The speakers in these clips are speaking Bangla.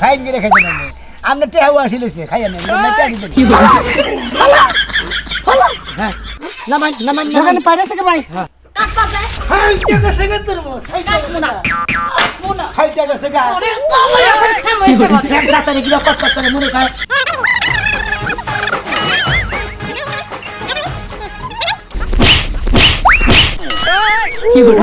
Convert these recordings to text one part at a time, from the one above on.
ফাইন করে খাইছেন আপনি আমরা টেহাও আসিলছে খাইয়া নেন হ্যাঁ নামান নামান দোকানে পাইছে কে ভাই হ্যাঁ হাই টাকা সেগে তরমুজ হাই টাকা সেগা ওরে এক রাতে কি কত কত করে মনে খায় কি বলে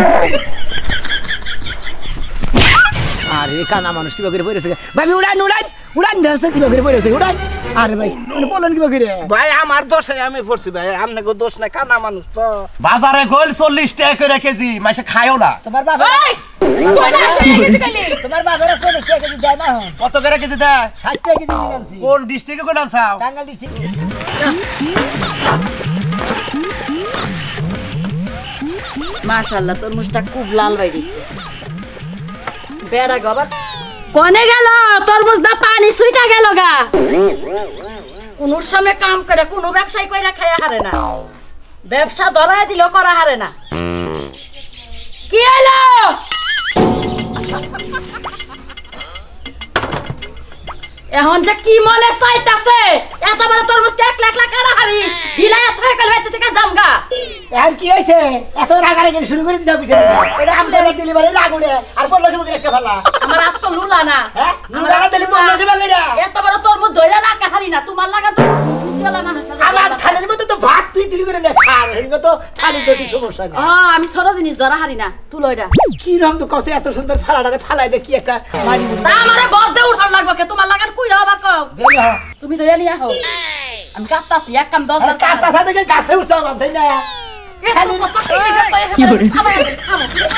আরে কানা মানুষ কি করে পড়েছে ভাই উড়ান উড়ান উড়ান ধরছে কি করে পড়েছে উড়ান আরে ভাই মানে বলেন কি করে ভাই আমার দোষে আমি পড়ছি ভাই আপনাকে দোষ নাই কানা মানুষ তো বাজারে গোল 40 টাকা করে কেজি মাইসে খায়ও না তোমার বাবা এই কোনা কেজি গেলি তোমার বাবারা 40 টাকা কেজি দেয় না কত করে কেজি দেয় 60 টাকা কেজি নিলামছি কোন ডিস্ট্রিক্টে কোন আনছাও টাঙ্গাইল ডিস্ট্রিক্ট মাশাআল্লাহ তরমুজটা খুব লাল বাইছে বেড়া গবার কোনে গেল তরমুজ দা পানি সুইটা গেল গা কোন সময় কাম করে কোন ব্যবসায়ী কইরা খায়া হারে না ব্যবসা ধরায় দিল করা হারে না কি হলো এখন যে কি মনে চাইতাছে এত বড় তরমুজ এক লাখ লাখ টাকা হারি ঢিলাই থয়ে কাল বাইতে থেকে জামগা এখন কি হইছে এত রাগারাগি শুরু করে দিতে হবে এটা আমাদের ডেলিভারি লাগুলে আর বললো কি একটা ভালা আমার আত তো লুলা না হ্যাঁ লুলা না দিলে বললো দিবা কইরা এত বড় তরমুজ ধইরা না হারি না তোমার লাগা তো পিছিয়ালা মানুষ না আমার থালির মধ্যে তো ভাত তুই করে না খা এগুলো তো থালি তো সমস্যা না আমি সর জিনিস ধরা হারি না তুই লইডা কি রকম তো কসে এত সুন্দর ফালাডারে ফালাই দে কি একটা মারি তা আমারে বদে উঠান লাগবে কে তোমার লাগার কইরা হবা কও দেলে হ তুমি দইয়া নিয়া হও আমি কাটতাছি এক কাম 10 টাকা কাটা সাথে গাছে উঠতে হবে তাই না খালি কি বলে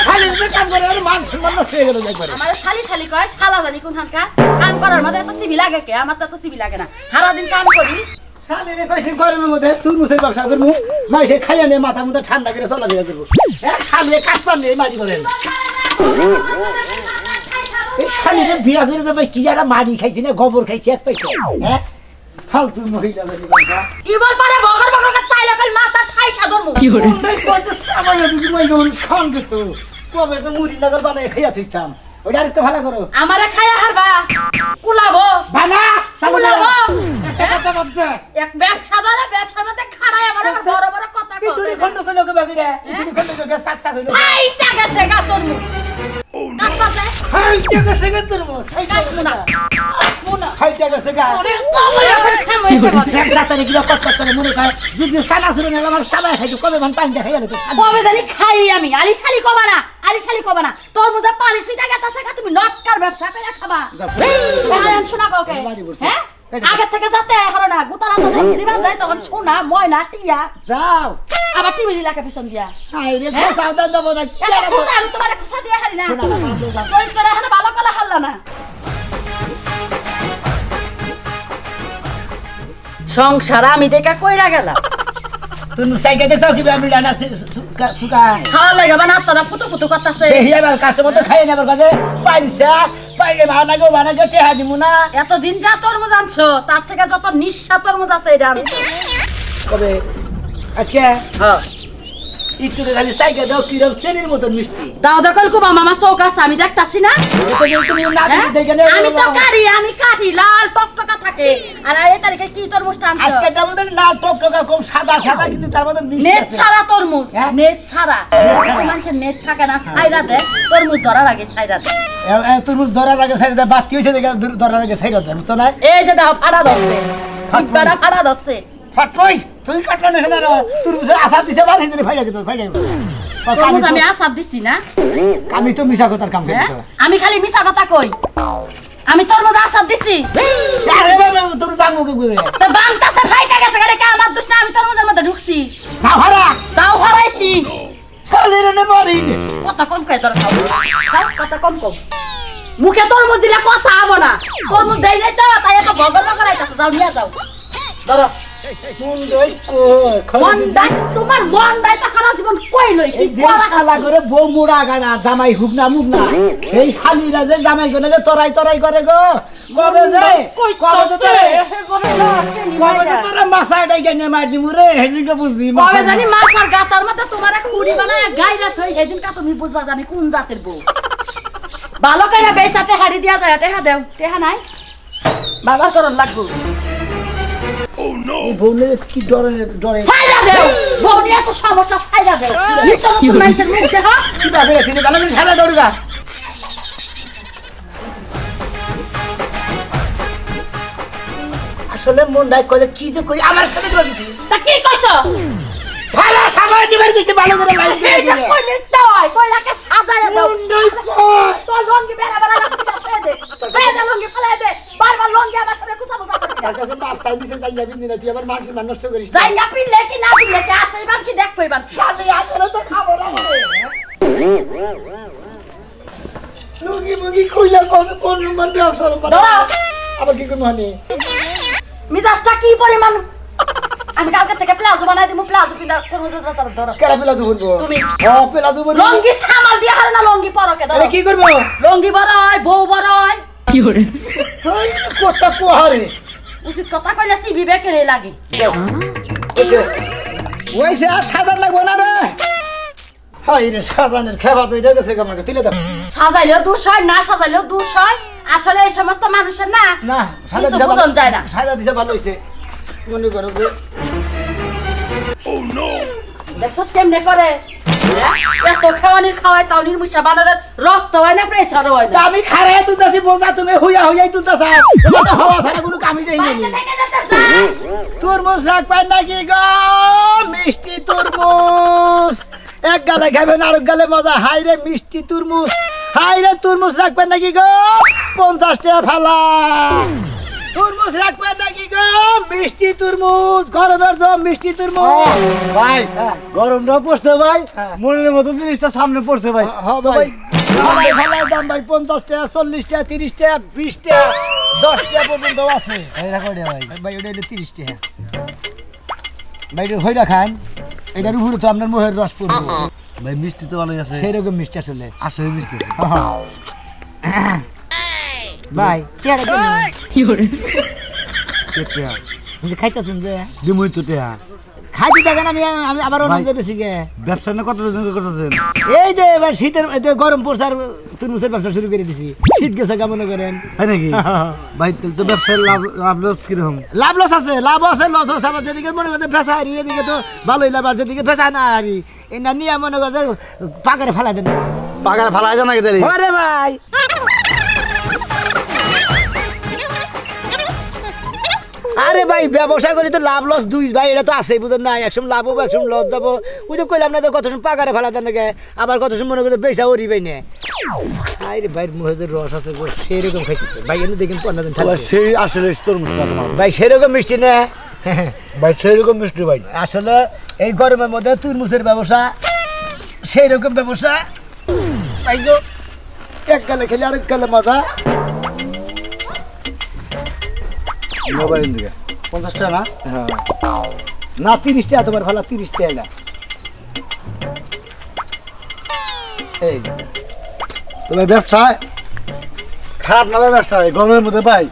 খালি কাম করে আর মান সম্মান নষ্ট হয়ে গেল একবারে আমার শালি শালি কয় শালা জানি কোন হানকা কাম করার মধ্যে এত সিবি লাগে কে আমার তো এত সিবি লাগে না সারা দিন কাম করি শালি রে কইছিস গরমের মধ্যে তুই মুসের ব্যবসা করমু মাইসে খাইয়া নে মাথা মুথা ঠান্ডা করে চলাফেরা করব হ্যাঁ খালি কাটপান নে মারি করেন এই শালি রে বিয়া করে যাবে কি জায়গা মারি খাইছি না গোবর খাইছি এক পাইছে হ্যাঁ ফালতু মহিলা বলি বাবা কি বল পারে বগর বগর কা চাইলা কাল মাথা ঠাই সাদরমু কি করে কত সময় দিদি মই গন খান দিত কবে তো মুড়ি নগর বানায় খাইয়া থইতাম ওটা আরেকটা ভালো করো আমারে খায়া হারবা কুলাবো বানা কুলাবো কথা বলতে এক ব্যবসা ধরে ব্যবসার মধ্যে খাড়ায় আমার বড় বড় কথা কই তুই খন্ড কই লোকে বাগিরে তুই খন্ড কই সাক সাক হইলো এই টাকা সেগা তরমু কাটপাছে হাই টাকা সেগা তরমুজ হাই কাটমুনা মুনা হাই টাকা সেগা ওরে সময় খামই করবা এক রাতে কি কত কত করে মনে খায় যদি সানা শুরু না আমার সাবাই খাইতো কবে মান পানি দেখাই গেল কবে জানি খাই আমি আলি শালি কবা না আলি শালি কবা না তরমুজে পানি সুইটা গেতাছে কা তুমি নটকার ব্যবসা করে খাবা আরে শোনা কাউকে হ্যাঁ আগে থেকে যাতে হারো না গুতারা তো দিবা যায় তখন সোনা ময়না টিয়া যাও আবার টিভি লাকে পিছন দিয়া হাই রে সাউদা দেব না কি আমি তোমারে খুশা দিয়া হারি না কই করে হনা ভালো কলা হাল্লা না সংসার আমি দেখা কইরা গেলাম তুমি সাইকে দেখছাও কি আমি ডানা সুকা খাওয়া লাগে বানা তারা ফুটো ফুটো করতেছে এই আবার কাস্টমার তো খাই না আবার কাছে পয়সা পাইলে বানা গো টেহা দিমু না এতদিন যা তরমুজ আনছো তার থেকে যত নিঃস্বা তরমুজ আছে এটা আনছো কবে আজকে হ্যাঁ একটু খালি সাইকে দাও কি রকম চেনির মতো মিষ্টি দাও দেখল কো মামা চৌক আছে আমি দেখতাছি না তুমি না দেখে নে আমি তো আমি কাটি লাল টকটকা থাকে আর এই তারিখে কি তরমুজ আনছো আজকে তার মধ্যে না টকটকা কম সাদা সাদা কিন্তু তার মধ্যে মিষ্টি নেট ছাড়া তরমুজ নেট ছাড়া মানুষের নেট থাকে না ছাইরা দে তরমুজ ধরার আগে ছাইরা দে তরমুজ ধরার আগে সাইড দে বাতি হইছে দেখে ধরার আগে সাইড দে বুঝছ না এই যে দাও ফাড়া ধরছে ফাড়া ধরছে ফটফই তুই কাটলা না না তরমুজ আসাদ দিতে পারে হিজরে ফাইলা গেছে তরমুজ আমি আসাদ দিছি না আমি তো মিছা কথার কাম করি তো আমি খালি মিছা কথা কই আমি তরমুজ আসাদ দিছি আরে বাবা তোর বাঙ্গো কে কইবে তো বাংতাছে ফাইটা গেছে গাড়ি কা আমার দোষ না আমি তরমুজের মধ্যে ঢুকছি দাও হারাইছি চলিরে নে মারি কথা কম কই তোর খাও কথা কম কম মুখে তরমুজ দিলে কথা হবে না তরমুজ দেই নাই তো তাই এত ভগল করাইতাছ যাও নিয়ে যাও ধরো তোমার মন দাইতা সারা জীবন কই লই কি শালা করে বউ মুড়া গানা জামাই হুকনা মুগনা এই শালিরা যে জামাই গনে যে তরাই করে গো কবে যে তোরা মাছাটাই গেনে মার দিমু রে হেদিনকে বুঝবি কবে জানি মাছার গাতার মধ্যে তোমার এক মুড়ি বানায় গাইরা থই হেদিনকা তুমি বুঝবা জানি কোন জাতের বউ ভালো করে বেচাতে হাড়ি দিয়া যায় টেহা দেও টেহা নাই বাজার করন লাগবো বউনে কি ডরে ফাইলা দেও বউনিয়া তো সমস্যা ফাইলা দেও কি মানুষের মুখ দেখা কি বাজে রে তিনি ভালো করে সাদা দৌড়বা আসলে মন নাই কই কি যে করি আমার সাথে করে দিছি তা কি কইছো ভালো সাজায় দিবার কইছি ভালো করে লাইট এটা কইলে তাই কইলাকে সাজায় দাও মুন্ডই কই তো লঙ্গি বেরা বেরা লাগতে ফেলে দে বেরা লঙ্গি ফেলে দে বারবার লঙ্গি আমার সামনে কুছা কুছা করবি তার কাছে মাপ চাই দিছে যাই যাবি না তুই আবার মাছ নষ্ট করিস যাই না পিলে কি না পিলে কি আছে এবার কি দেখ কইবান শালি আসলে তো খাবো না লুঙ্গি মুগি কইলা কোন নম্বর ব্যবসা ধরো আবার কি করব হানি মিজাজটা কি পরিমাণ আমি কালকে থেকে প্লাজো বানাই দিমু প্লাজো পিলা তরমুজের রাস্তা ধরো কেলা পেলা দুবো তুমি হ্যাঁ পেলা দুবো লঙ্গি সামাল দিয়া হারে না লঙ্গি পরকে ধরো আরে কি করব লঙ্গি বড়াই বউ বড়াই কি করে ওই কোটা পোহারে উচিত কথা কইলে চিবি বেকেরে লাগে ওইসে আর সাদা লাগবো না রে হাই রে সাজানের খেবা তো এটা গেছে আমাকে তুলে দাও সাজাইলেও দুষ হয় না সাজাইলেও দুষ হয় আসলে এই সমস্ত মানুষের না না সাদা কিছু দিছে বুঝন যায় না সাদা দিছে ভালো হইছে মনে করো যে দেখছস কেমনে করে এত খাওয়ানির খাওয়াই তাও নির্মুষা বানানোর রক্ত হয় না প্রেশার হয় না আমি খারে তুলতাছি বোঝা তুমি হুইয়া হুইয়াই তুলতাছ তোমার তো হাওয়া ছাড়া কোনো কামই দেই বাইরে না থেকে যেতে যা তরমুজ রাখবেন নাকি গো মিষ্টি তরমুজ এক গালে খাবেন আর এক গালে মজা হাই রে মিষ্টি তরমুজ হাই রে তরমুজ রাখবেন নাকি গো 50 টাকা ফালা তরমুজ রাখবেন নাকি গো মিষ্টি তরমুজ গরমের জন্য মিষ্টি তরমুজ ভাই গরমটা পড়ছে ভাই মনের মতো জিনিসটা সামনে পড়ছে ভাই হ্যাঁ ভাই ভালো দাম ভাই 50 টাকা 40 টাকা 30 টাকা 20 টাকা 10 টাকা পর্যন্ত আছে এই রাখো রে ভাই ভাই ওটা হলো 30 টাকা ভাই এটা হইরা খান এটার উপরে তো আপনার মোহের রস পড়বে ভাই মিষ্টি তো ভালোই আছে সেই রকম মিষ্টি আসলে আসলে মিষ্টি ভাই কি করে কেটে খাইতেছেন যে দিমুই তো টেহা খাইতে দেখেন আমি আমি আবার অন্য ভাই। বেশি গে ব্যবসা না কত জন করতেছেন এই যে এবার শীতের এই যে গরম পড়ছে আর তরমুজের ব্যবসা শুরু করে দিছি শীত গেছে কেমন করেন তাই নাকি ভাই তাহলে তো ব্যবসার লাভ লস কিরকম লাভ লস আছে লাভ আছে লস আছে আবার যেদিকে মনে করতে ফেসা হারি এদিকে তো ভালোই লাভ আর যেদিকে ফেসা না হারি এই না নিয়ে মনে করতে পাকারে ফেলাই দেন বাগান ভালো আছে নাকি তাহলে ওরে ভাই আরে ভাই ব্যবসা করি তো লাভ লস দুই ভাই এটা তো আছে বুঝেন না একসময় লাভ হবো একসময় লস যাবো ওই যে কইলাম না তো কত সময় পাকারে ফেলা দেন নাকি আবার কত সময় মনে করতে বেচা ওরি ভাই না আরে ভাই মুখে যে রস আছে সেই রকম খাইতেছে ভাই এনে দেখেন 15 দিন থাকবে সেই আসলে তরমুজটা তোমার ভাই সেরকম মিষ্টি না ভাই সেই রকম মিষ্টি ভাই আসলে এই গরমের মধ্যে তরমুজের ব্যবসা সেই রকম ব্যবসা ভাই গো এক গালে খেলে আরেক গালে মজা মোবাইল দিকে 50 টাকা না না 30 টাকা তোমার ভালো 30 টাকা না এই যে। তো ভাই ব্যবসা খারাপ না ভাই ব্যবসা গরমের মধ্যে ভাই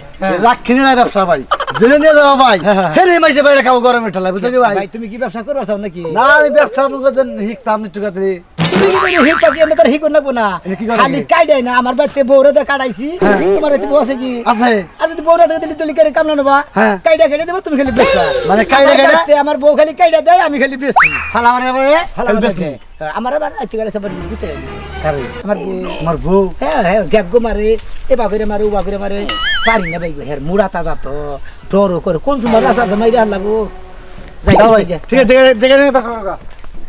রাখিনি না ব্যবসা ভাই জেনে নিয়ে যাবো ভাই হেরে মাইসে বাইরে খাবো গরমের ঠেলায় বুঝছো কি ভাই ভাই তুমি কি ব্যবসা করবা চাও নাকি না আমি ব্যবসা মুখে শিখতাম একটু কাতরে তুমি কি করে হিট পাকি আমরা তার হিট করব না এটা কি করে? খালি কাইডাই না আমার বাড়িতে বউরে দে কাটাইছি তোমার বাড়িতে বউ আছে কি আছে আর যদি বউরে দে দিলি তুলি করে কামনা নেবা হ্যাঁ। কাইডা কেটে দেব তুমি খালি বেচবা মানে কাইডা আমার কেটে? বাড়িতে আমার বউ খালি কাইডা দেয় আমি খালি বেচি খালা মানে খালি বেচি আমার আবার আইতে গেলে সবার গুতে দিছে কারে আমার বউ আমার বউ হ্যাঁ হ্যাঁ গ্যাগো মারে এ বাগরে মারে ও বাগরে মারে পারি না ভাই হের মুড়া তাজা তো ডরও করে কোন সময় রাস্তা মাইরে আনলাগো যাই দাও ভাই যাই ঠিক আছে দেখে নিয়ে ব্যবসা করো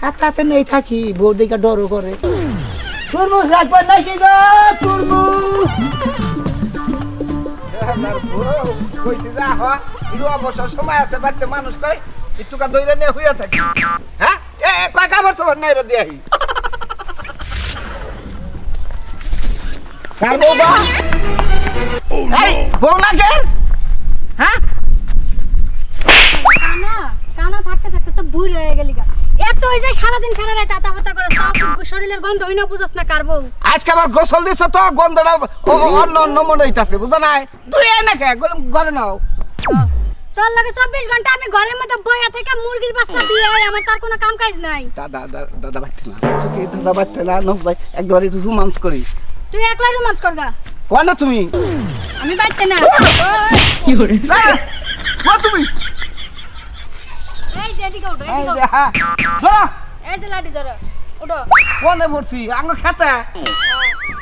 আর তাতে নেই থাকি বউ দিকে ডরও করে তরমুজ রাখবেন নাকি গো তরমুজ কইতে যা হ ইরো অবসর সময় আছে বাড়িতে মানুষ কই একটুকা দইরা নিয়ে হইয়া থাকি হ্যাঁ এ কয় কাবার তো নাই রে দিয়াই কার বউ বা এই বউ লাগে হ্যাঁ কানা কানা থাকতে থাকতে তো বুড়ি হয়ে গেলি গা এত হই যায় সারাদিন সারা রাত আতা করে তাও শরীরের গন্ধ হই না বুঝছ না কার বউ আজকে আবার গোসল দিছ তো গন্ধটা অন্য অন্য মনে হইতাছে বুঝো নাই তুই এনে কে ঘরে নাও তোর লাগে 24 ঘন্টা আমি ঘরের মধ্যে বইয়া থেকে মুরগির বাচ্চা দিয়ে আমার তার কোনো কাম কাজ নাই দাদা দাদা বাচ্চা না কি দাদা বাচ্চা না নক ভাই একবার একটু রোমান্স করি তুই একলা রোমান্স করগা কোন না তুমি আমি বাইতে না কি করে কোন তুমি এই যে এদিকে উঠো এই এদিকে যে হ্যাঁ ধরো এই যে লাঠি ধরো উঠো কোনে পড়ছি আঙ্গ খেতে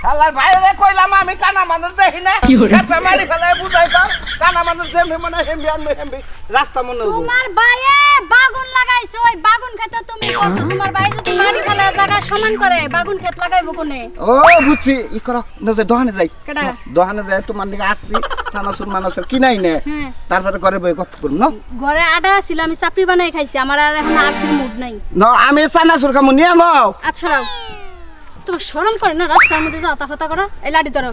শালার বাইরে কইলাম আমি কানা মানুষ দেখি না কি করে? খেতে মারি ফেলে বুঝাই তো কানা মানুষ যেমনি মনে হেমবি রাস্তা মনে হবো তোমার ভাইয়ে বাগুন লাগাইছে ওই বাগুন খেতে তুমি করছো তোমার ভাই যদি মারি ফেলে জায়গা সমান করে বাগুন ক্ষেত লাগাইবো কোনে ও বুঝছি ই করো নজে দোকানে যাই কেডা? দোকানে যাই তোমার দিকে আসছি সানাসুর মানুষের কিনাই নে হ্যাঁ তারপরে ঘরে বই গপ করুন না ঘরে আটা ছিল আমি চাপড়ি বানাই খাইছি আমার আর এখন আরসির মুড নাই আমি সানাসুর কামু নিয়ে নাও আচ্ছা রাও তোমার শরম করে না রাস্তার মধ্যে যাও তাফাতা করো এই লাঠি ধরো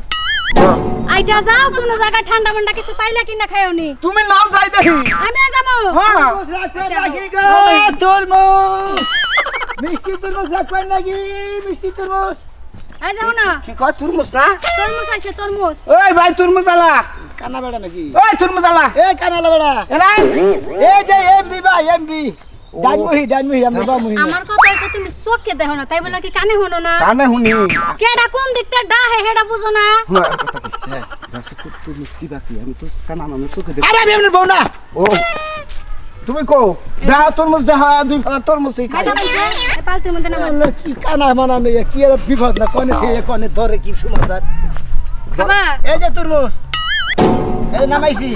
আইটা যাও কোন জায়গা ঠান্ডা মান্ডা কিছু পাইলা কিনা খাইওনি তুমি নাও যাই দেখি আমি যাবো হ্যাঁ তরমুজ মিষ্টি তরমুজ রাখবেন নাকি মিষ্টি তরমুজ এই যাও না কি কয় তুরমুজ না তরমুজ আছে তরমুজ ওই ভাই তুরমুজ আলা কানা বেড়া নাকি ওই তুরমুজ আলা এ কানালা বেড়া এরা এই যে এমবি ভাই এমবি ডানমুহি আমরা বামুহি আমার কথা হচ্ছে তুমি চোখকে দেখো না তাই বলে কি কানে হনো না কানে শুনি কেডা কোন দিকতে ডাহে হেডা বুঝো না তুই মিষ্টি বাকি আমি তো কানা মানুষ চোখে আরে আমি আপনার বউ না ও তুমি কো দেখা তরমুজ দেখা দুই ফেলা তরমুজই খাই এটা বলছে এই পালতির মধ্যে না আল্লাহ, কি কানা মানা নেই কি আর বিপদ না কনে থেকে কনে ধরে কি সমাচার খাবা এই যে তরমুজ এই নামাইছি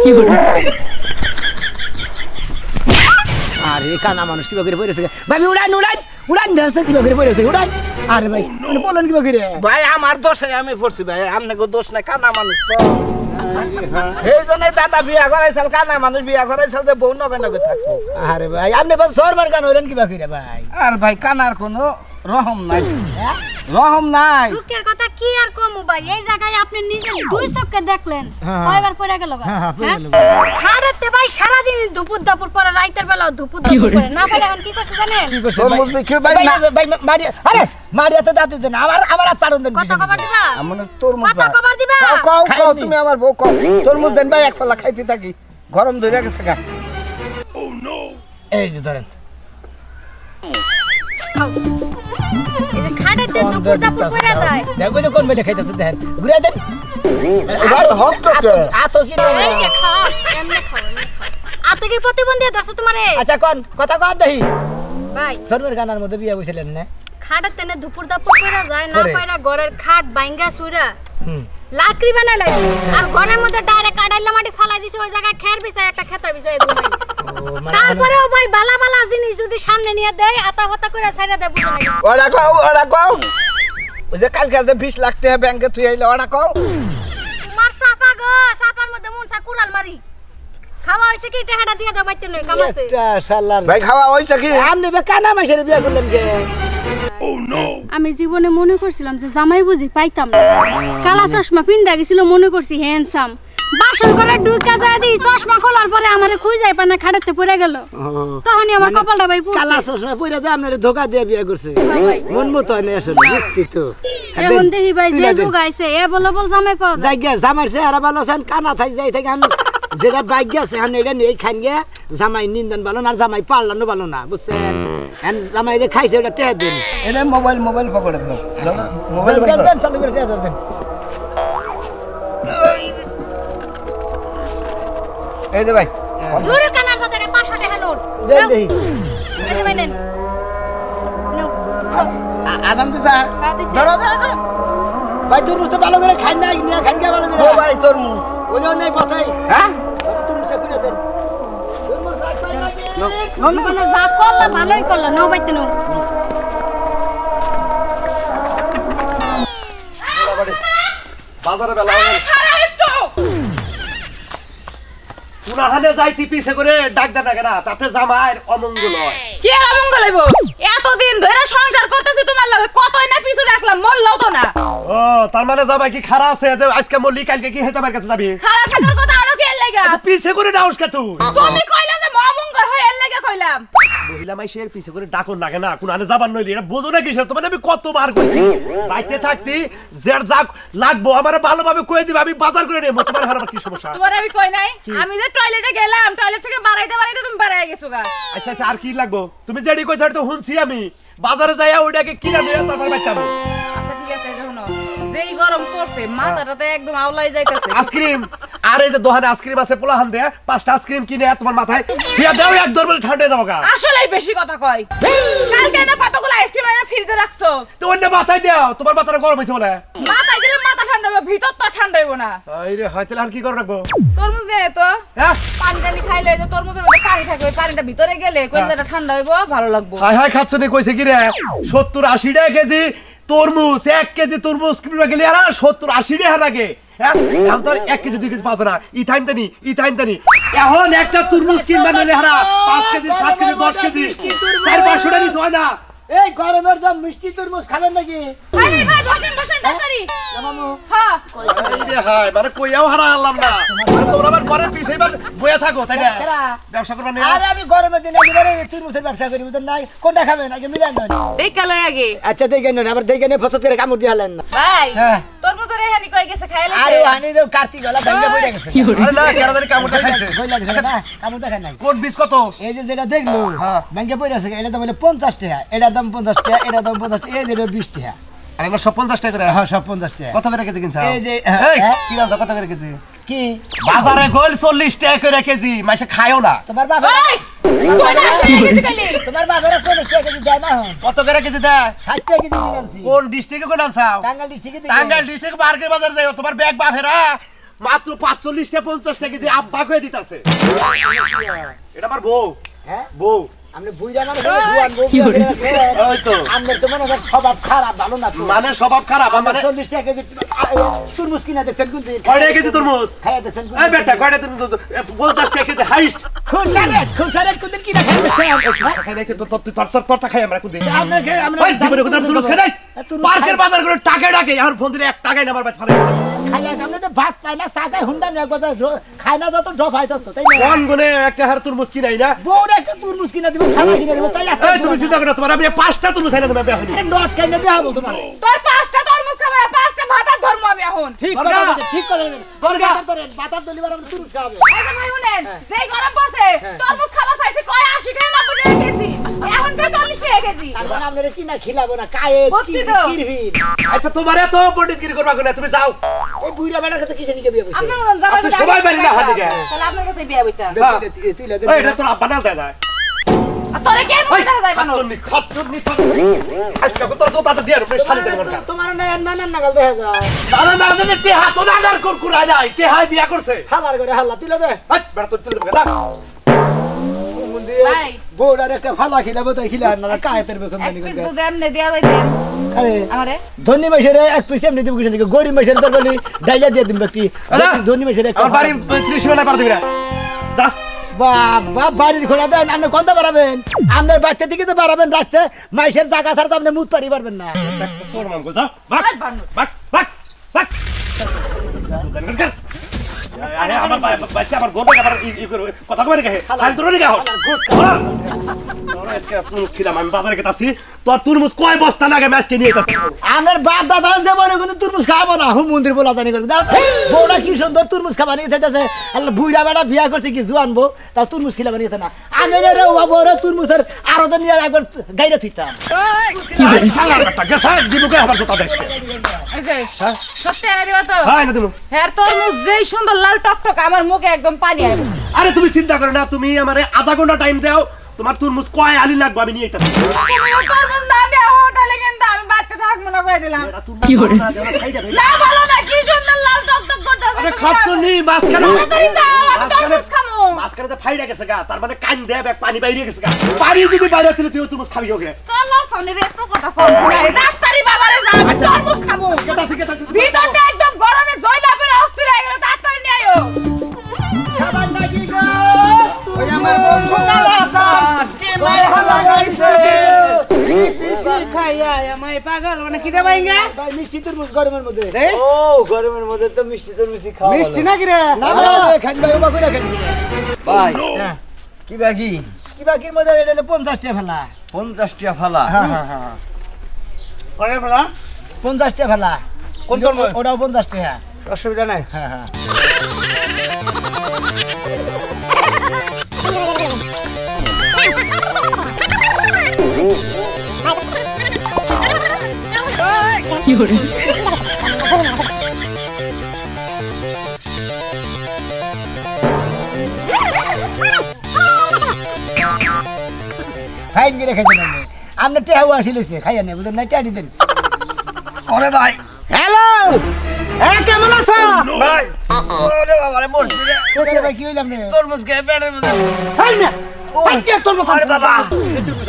কি করে আরে কানা মানুষ কিবা করে পড়েছে ভাই উড়ান উড়ান উড়ান ধরছে কিবা করে পড়েছে উড়ান আরে ভাই বলেন কিবা করে ভাই আমার দোষে আমি পড়ছি ভাই আপনাকে দোষ নাই কানা মানুষ তো এই জন্য দাদা বিয়া করাইছিল কানা মানুষ বিয়া করাইছিল যে বউ নগে নগে থাকবো আরে ভাই আপনি বল সরবার গান হইলেন কিবা করে ভাই আর ভাই কানার কোনো রহম নাই রহম নাই দুঃখের কথা কি আর কমু ভাই এই জায়গায় আপনি নিজে দুই চোখে দেখলেন হ্যাঁ। কয়বার পড়ে গেল গা? হ্যাঁ, পড়ে গেল। খাড়াতে ভাই সারা দিন দুপুর দুপুর পরে রাইতের বেলা দুপুর কি দুপুর করে? পরে না পেলে এখন কি করছে জানেন কি করছে তরমুজ ভাই? বিক্রি ভাই ভাই, না ভাই, মারি আরে মারিয়া তো দাঁতে দেন আমার আর চারণ দেন কত খবর দিবা আমার তরমুজ কত খবর দিবা কও কও খাইনি। তুমি আমার বউ কও তরমুজ দেন ভাই এক ফলা খাইতে থাকি গরম ধরে গেছে গা এই যে ধরেন খাও। এই যে খাড়াতে দুপুর দুপুর পরে যায় দেখো যে কোন বেটা খাইতেছে দেখেন ঘুরে দেন ভাই হক তো কে আতো কি না এই যে খাও এমনি খাও এমনি খাও আতে কি প্রতিবন্ধী ধরছে তোমারে আচ্ছা কোন কথা কর দেখি ভাই সরমের গানার মধ্যে বিয়া বসেলেন না খাড়াতে না দুপুর দুপুর পরে যায় না পরে? পাইরা ঘরের খাট বাইঙ্গা সুইরা হুম লাকড়ি বানাই লাগে আর ঘরের মধ্যে ডাইরেক্ট কাটাইলা মাটি ফালাই দিছে ওই জায়গায় খের বিছায় একটা খেতা বিছায় ঘুমাই ও মানে তারপরেও ভাই বালা বালা জিনিস যদি সামনে নিয়ে দেয় আতা ফাতা করে ছাইরা দেয় বুঝো না ওরা কও ওই যে কালকে যে 20 লাখ টাকা ব্যাংকে তুই আইলে ওরা কও তোমার চাপা গো চাপার মধ্যে মনসা কুড়াল মারি খাওয়া হইছে কি টাকাটা দিয়ে দাও বাইতে নই কামাছে একটা শালার ভাই খাওয়া হইছে কি আপনি বে কানা মাইসের বিয়া করলেন কে আমি জীবনে মনে করছিলাম যে জামাই বুঝি পাইতাম না কালা চশমা পিন্দা গেছিল মনে করছি হ্যান্ডসাম বাসন করে ঢুকা যায় দি চশমা খোলার পরে আমারে খুঁজ যায় পানা খাড়াতে পড়ে গেল তখনই আমার কপালটা ভাই পুরো কালা চশমা পইরা যে আপনার ধোকা দিয়ে বিয়া করছে ভাই মন মতো হয় না আসলে বুঝছি তো এখন দেখি ভাই যে যুগ আইছে এ বলে বল জামাই পাওয়া যায় জায়গা জামাই সে আর ভালো আছেন কানা থাই যাই থেকে আন যেটা বাইক গেছে আন এটা নিয়ে খান গে জামাই নিন্দন ভালো না আর জামাই পারলানো ভালো না বুঝছেন এন জামাই যে খাইছে ওটা টেহা দেন এনে মোবাইল পকড়ে দাও মোবাইল দেন দেন চালু করে টেহা দেন এই যে ভাই দূরে কানার সাথে 500 টাকা নোট দেন দেই এই যে ভাই নেন নাও আদান দিছা দিছে। ধরো ধরো ভাই তুই তো ভালো করে খাই না নিয়ে খান গে ভালো করে ও ভাই তরমুজ ওই জন্য নেই কথাই হ্যাঁ তুমি চেক করে দেন তুমি সাইড পাই না জীবনে যা করলা ভালোই করলা নাও বাইতে নাও বাজারে বেলা উনাহানে যাইতি পিছে করে ডাক ডাকে না তাতে জামাইয়ের অমঙ্গল হয় কি আর অমঙ্গল হইব এতদিন ধরে সংসার করতেছি তোমার লগে কতই না পিছু রাখলাম মরলাও তো না ও তার মানে জামাই কি খারাপ আছে যে আজকে মল্লি কালকে কি হেতে আমার কাছে যাবি খারাপ থাকার কথা আরো কি এর লাগা পিছে করে ডাউস কে তুই তুমি কইলা যে অমঙ্গল হয় এর লাগা কইলাম মহিলা মাইশের পিছে করে ডাকন লাগে না কোন আনে যাবার নইলি এটা বোঝো না কিসের তোমার আমি কতবার কইছি বাইতে থাকতি জের যাক লাগবো আমারে ভালোভাবে কই দিবে আমি বাজার করে নেব তোমার হারাবার কি সমস্যা তোমার আমি কই নাই আমি যে টয়লেটে গেলাম টয়লেট থেকে বাড়াইতে বাড়াইতে তুমি বাড়াই গেছো গা আচ্ছা আচ্ছা আর কি লাগবো তুমি যেডি কই ছাড় তো হুনছি আমি বাজারে যাইয়া ওইটাকে কিনা দিয়ে তারপর বাইতে হবে। আচ্ছা ঠিক আছে শোনো যেই গরম পড়ছে মাথাটাতে একদম আউলাই যাইতাছে আইসক্রিম আর এই যে দোকানে আইসক্রিম আছে পোলাহান দেয়া 5টা আইসক্রিম কিনে তোমার মাথায় দিয়া দাও এক দরবারে ঠান্ডা হয়ে যাবো গা। আসলেই বেশি কথা কয় কালকে না কতগুলো আইসক্রিম এনে ফ্রিজে রাখছো তো অন্য মাথায় দাও তোমার মাথাটা গরম হইছে বলে। মাথায় দিলে মাথা ঠান্ডা হবে ভিতর তো ঠান্ডা হইব না। আইরে হয়তো আর কি করে রাখবো তরমুজ দে তো হ্যাঁ পানি টানি খাইলে যে তরমুজের মধ্যে পানি থাকবে ওই পানিটা ভিতরে গেলে কলিজাটা ঠান্ডা হইব ভালো লাগবে। হাই হাই খাচ্ছ নি কইছে কি রে 70-80 টাকা কেজি তরমুজ 1 কেজি তরমুজ কিনবা গেলে আর 70-80 টাকা লাগে হ্যাঁ এখন তো 1 কেজি 2 কেজি পাওয়া না ইথাইনতানি এখন একটা তরমুজ কিনবা নিলে হারা 5 কেজি 7 কেজি 10 কেজি 400-500 টাকা হয় না। এই গরমের দাম মিষ্টি তরমুজ খাবেন নাকি? ভাই ভাই বসেন বসেন তাড়াতাড়ি মামু হ্যাঁ এই রে হাই মানে কইয়াও হারা আনলাম না আর তোমরা আমার ঘরের পিছে এবার বইয়া থাকো তাই না কেরা? ব্যবসা করবা না। আরে আমি গরমের দিনে একেবারে তরমুজের ব্যবসা করি বুঝেন নাই কোনটা খাবেন আগে মিলান নেন। দেখা লয় আগে আচ্ছা দেখেন না আবার দেখেন ফসল করে কামড় দিয়ে হালেন না। ভাই হ্যাঁ তরমুজের এহানি কই গেছে খাইলে আরে হানি দেও কার্তিক গলা ভেঙে পড়ে গেছে। আরে না কেরাদারি কামড়টা খাইছে কই লাগছে না কামড় দেখেন নাই। কোন বীজ কত এই যে যেটা দেখলো হ্যাঁ। ভেঙে পড়ে আছে এটা দাম হলো 50 টাকা এটার দাম 50 টাকা এটার দাম 50 টাকা এই যেটা 20 টাকা। আর এগুলো সব 50 টাকা করে হ্যাঁ সব 50 টাকা। কত করে কেজি কিনছ এই যে এই হ্যাঁ, কি দাম কত করে কেজি কি বাজারে গোল 40 টাকা করে কেজি মাইসে খায়ও না। তোমার বাবা ওই কই না আসে গেছে কালি তোমার বাবার 40 টাকা কেজি দেয় না হন কত করে কেজি দেয় 60 টাকা কেজি দিলামছি কোন ডিস্ট্রিক্টে কোন আনছাও টাঙ্গাইল ডিস্ট্রিক্টে টাঙ্গাইল ডিস্ট্রিক্ট মার্কেট বাজার যাও তোমার ব্যাগ বাফেরা মাত্র 45 টাকা 50 টাকা কেজি আব্বা কই দিতাছে। এটা আমার বউ হ্যাঁ বউ আমরা বুইরা মানুষ জুয়ান বউ বিয়ে করে রাখছে। ওই তো আমরা তো মনে হয় স্বভাব খারাপ ভালো না তো মানে স্বভাব খারাপ আমরা মানে 40 টাকা কেজি তরমুজ কিনা দেখছেন কোন দিন কয় টাকা কেজি তরমুজ খাইয়া দেখছেন কোন এই বেটা কয় টাকা তরমুজ 50 টাকা কেজি হাইস্ট খুশারেট কোন দিন কিনা খাইয়া দেখছেন খাই দেখে তো তোরটা খাই আমরা কোন দিন আমরা ওই জীবনে কোন তরমুজ খাই নাই পার্কের বাজার করে টাকা ডাকে এখন ফোন দিলে 1 টাকাই না আমার বাড়ি ফারে খাইয়া আমরা তো ভাত পাই না চা খাই হুন্ডা নিয়ে একবার খাই না যত ডফ হয় তত তাই না কোন গুনে একটা হার তরমুজ কিনাই না। বউরা একটা তরমুজ কিনা দিব খাওয়া কিনা দিব তাই এই তুমি চিন্তা করো তোমার আমি 5টা তরমুজ খাই না তুমি বেহনি নট খাইনা দেখাবো তোমার তোর 5টা তরমুজ খাবে আর 5টা ভাতার ধর্ম আমি এখন ঠিক গর্গা। করে ঠিক করে গর্গা। বাতার দলিবার আমরা তরমুজ খাওয়াবে এই যে ভাই শুনেন যেই গরম পড়ছে তরমুজ খাওয়া চাইছে কয় 80 টাকা 90 টাকা কেজি এখন কে 40 টাকা কেজি তার মানে আপনারা কিনা খিলাবো না কায়ে বুঝছি তো। কিরভিন আচ্ছা তোমার এত পণ্ডিতগিরি করবা কোনে তুমি যাও এই বুইরা বেটার কাছে কিসে নিকে বিয়ে করছিস আপনার মতন জামাই আপনি যদি সবাই আগে পারি না হাতে গায়ে। তাহলে আপনার কাছে বিয়ে হইতা তুই লে এই এটা তোর আব্বা না দেয় যায় আর তোরে কেন ওই দেখা যায় বানো খাচ্চুন্নি আজকে তোর জোতাটা দিয়ে রূপে শালি দেব না তোমার না না নাগাল দেখা যায় আরে না জানে তে হাত না আদার কুরকুরা যায় তে হাই বিয়া করছে হালার করে হাল্লা তুই লে দে হাই বেটা তোর তুই দেব না ভাই বউডার একটা ফালা খিলাবো তাই খিলা না কায়েতের বেসন এক জানি পিস করে দুধ এমনি দেয়া যাইতেন আরে আমারে ধনী মাইশের এক পিস এমনি দিব কিসে গরিব মাইশের তোর বলি ডাইয়া দিয়ে দিন ব্যক্তি ধনী মাইশের একটা আমার বাড়ি 30 বেলা পার দিবি না দা বাবা বাড়ির খোলা দেন আপনি কোন পারাবেন আপনার বাচ্চা দিকে তো পারাবেন রাস্তায় মাইশের জায়গা ছাড়া তো আপনি মুখ পারি পারবেন না তোর মান কো যা বাক বাক বাক বাক আরে আমার বাচ্চা আমার গোটা আবার ই করে কথা কই রে হাল তোর রে গাও তোর আজকে তুই খিলাম আমি বাজারে গেতাছি তোর তুরমুজ কয় বস্তা লাগে ম্যাচকে নিয়ে যাচ্ছি আমার বাপ দাদা যে বলে কোনো তুরমুজ খাবো না হুম মন্দির বলা জানি করে দাও বউরা কি সুন্দর তুরমুজ খাবা নিয়ে যাচ্ছে আল্লাহ বুইরা বেটা বিয়া করছে কি জুয়ান বউ তা তুরমুজ খিলাবা নিয়ে না আমি রে ও বউরা তুরমুজের আরো তো নিয়ে একবার গাইরে থুইতাম শালার কথা গেছে দিবকে আমার জোতা দেখছে এই যে সত্যি এনে দিবা তো হ্যাঁ না দিমু হ্যাঁ তরমুজ যেই সুন্দর লাল টকটক আমার মুখে একদম পানি আইবে আরে তুমি চিন্তা করো না তুমি আমারে আধা ঘন্টা টাইম দাও তোমার তুরমুজ কয় আলি লাগবে আমি নিয়ে আইতাছি তুমি তরমুজ না দেও তাহলে কিন্তু আমি বাচ্চা থাকবো না কই দিলাম কি করে না ভালো না কি সুন্দর লাল টকটক করতেছে আরে খাচ্ছো নি মাছখানে তাড়াতাড়ি দাও আমি তরমুজ খামু মাঝখানে তো ফাইডা গেছে গা তার মানে কান দেব এক পানি বাইরে গেছে গা পানি যদি বাইরে ছিল তুই তুরমুজ খাবি ওকে চলো সনি রে তো কথা ফোন করে ডাক্তারি বাবারে যা আমি তরমুজ খামু ভিতরটা একদম গরমে জয়লা পরে অস্থির হয়ে গেল ডাক্তারি নিয়ে আইও খাবার নাকি গো ওই আমার বন্ধু কালাসান কে মাই হালা গাইছে বেশি খাইয়া আমায় পাগল মানে কি রে ভাইঙ্গা ভাই মিষ্টি তরমুজ গরমের মধ্যে ও গরমের মধ্যে তো মিষ্টি তরমুজি খাওয়া মিষ্টি নাকি রে না না খান ভাই ওবা করে খান ভাই হ্যাঁ কি বাকি কি বাকির মধ্যে এটা 50 টাকা ফেলা 50 টাকা ফালা হ্যাঁ হ্যাঁ হ্যাঁ করে ফালা 50 টাকা ফেলা কোন কোন ওটাও 50 টাকা অসুবিধা নাই হ্যাঁ হ্যাঁ Bye. ফাইন করে খাইছেন আপনি টেহাও আসিলেছে খাইয়া নেই বুঝলেন না টেহা দিতেন ওরে ভাই হ্যালো হ্যাঁ কেমন আছো ভাই ওরে বাবা রে মরছি রে তোরে ভাই কি হইলাম নে তরমুজ খেয়ে পেটের মধ্যে হাই না হাই কে তোর আরে বাবা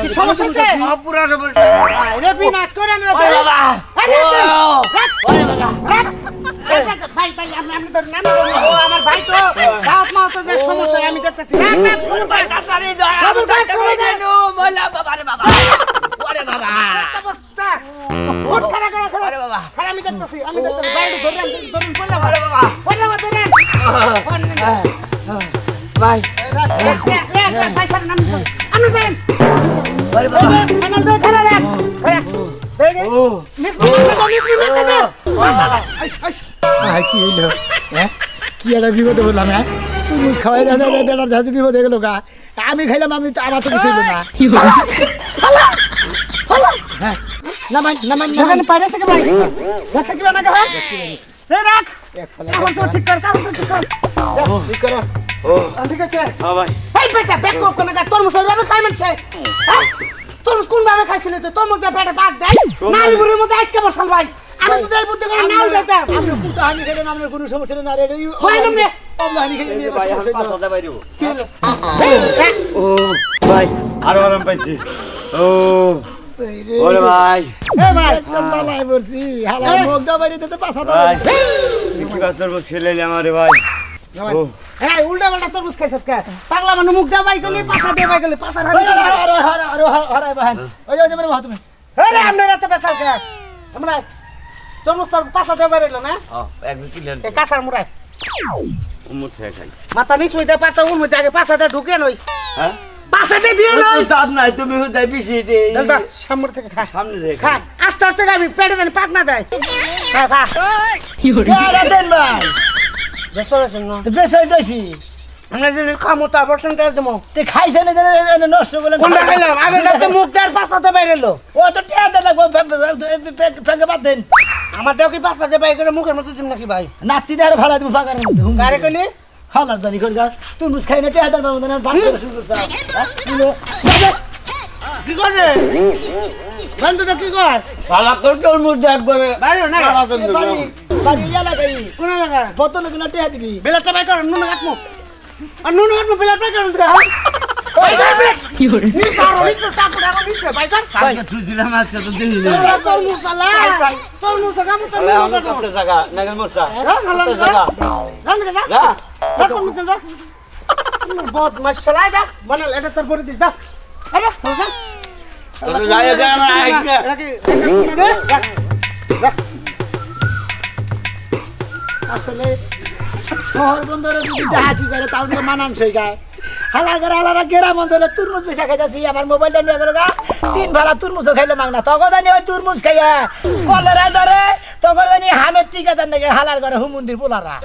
কি সমস্যা হচ্ছে পুরা সব আরে বিনাশ করে না ওরে বাবা আরে ওরে বাবা ভাই ভাই আপনি তো নাম ও আমার ভাই তো দাওয়াত মাও তো যে সমস্যা আমি দেখতেছি না না শুনুন ভাই তাড়াতাড়ি দয়া করে দেনো বলা বাবা রে বাবা ওরে বাবা অবস্থা ওঠ খাড়া খাড়া খাড়া আরে বাবা খাড়া আমি দেখতেছি বাইরে ধরে ধরুন পড়লা আরে বাবা পড়লা ধরে ভাই ভাই স্যার নাম আমি দেন আরে বাবা আমি তো খাড়া রাখ খাড়া ও মিস ভাই কি হইলো হ্যাঁ কি একটা বিপদে বললাম হ্যাঁ তুরমুজ খাওয়াই না বেটার ধাতে বিপদ হয়ে গেল গা আমি খাইলাম আমি আমার তো কিছু হইলো না হ্যাঁ নামান দোকানে পাইরে থেকে ভাই দেখছ কি বানা ভাই রে রাখ আমার তো ঠিক কর ঠিক কর ঠিক কর ও ঠিক আছে হ্যাঁ ভাই এই বেটা ব্যাক আপ কোন গা তোর মুসর ভাবে খাই মানছে হ্যাঁ তোর কোন ভাবে খাইছিস তুই তোর মধ্যে পেটে বাগ দেয় নারী বুড়ির মধ্যে আটকে বসাল ভাই আমি তো এই বুদ্ধি করে নাও যেতে আপনি কোন হানি খেলেন আমার কোনো সমস্যা না রে ভাই নামে অন্য হানি খেলে নিয়ে ভাই আমি পাঁচটা বাইরো কি হলো ও ভাই আরো আরাম পাইছি ও ওরে ভাই এ ভাই তোলাই বলছি হালা মুখ দা বাইরে তো পাছা দাও ভাই কি কথা তোর ছেলে আমারে ভাই ও এই উল্টা পাল্টা তরমুজ খাইছস কে পাগলা মানুষ মুখ দা বাই গলি পাছা দে বাই গলি পাছা হানি আরে বাহান ওই যে মেরে ভাত তুমি আরে আমরা রাতে পেছাল কে আমরা তরমুজ তোর পাছা দে বাইরে না হ্যাঁ একদম ক্লিয়ার এ কাঁচার মুড়াই উম্মত খাই খাই মাথা নিচ হইতে পাছা উল মধ্যে আগে পাছাটা ঢুকে নই হ্যাঁ পাছাতে দিয়ে নই দাঁত নাই তুমি হুদাই পিছি দে দাদা সামনে থেকে খা সামনে দে খা আস্তে আস্তে খাবি পেটে যেন পাক না যায় খা খা কি হরে দেন ভাই বেশ হইছেন না বেশ হইতাছি আমরা যে খামো তা পার্সেন্টেজ দেবো তে খাইছে না যে নষ্ট করলেন কোনটা খাইলাম আগে তো মুখ দার পাছাতে বাইরে এলো ও তো টিয়া দে লাগবো ফেঙ্গে বাদ দেন আমারটাও কি পাছাতে বাইরে করে মুখের মতো দিম নাকি ভাই নাতি দার ভাড়া তুমি ফাঁকার মধ্যে কারে কইলি হালার জানি কর গা তুই মুস খাই না টিয়া দার বাবু না বাদ করে শুরু করছ কি করে বন্ধ তো কি কর শালা তোর তোর মুখ একবারে বাইরে না শালা তোর বাড়ি বাড়ি এলা গাই কোন লাগা বোতল গুলো টিয়া দিবি বেলাটা বাই কর নুন কাটমু আর নুন কাটমু বেলা বাই কর দিরা ওই যাবে কি হরে নি কার হইছে সাপুরা নিছে বাই কর কালকে তুইছিলাম আজকে তো দিলি না তোর মুসালা তোর মুসালা মত আরে আমার কত জায়গা নাগল মোসা কত জায়গা যা তোর মুসালা বহুত মশলা দা বনাল এটা তোর পরে দিস দা আরে হোসা তো যাই যা না আইনা এটা কি আসলে শহর বন্দরে যদি জাহাজি করে তাও তো মানানসই গায় হালারা গেরা বন্দরে তুরমুজ বেচা খাইতাছি আমার মোবাইলটা নিয়ে গেল গা 3 ভাড়া তুরমুজও খাইলে মাগনা তখন জানি ওই তুরমুজ খাইয়া কলেরা ধরে তখন জানি হামের টিকা দেন নাকি হালার ঘরে হুমুন্দির পোলারা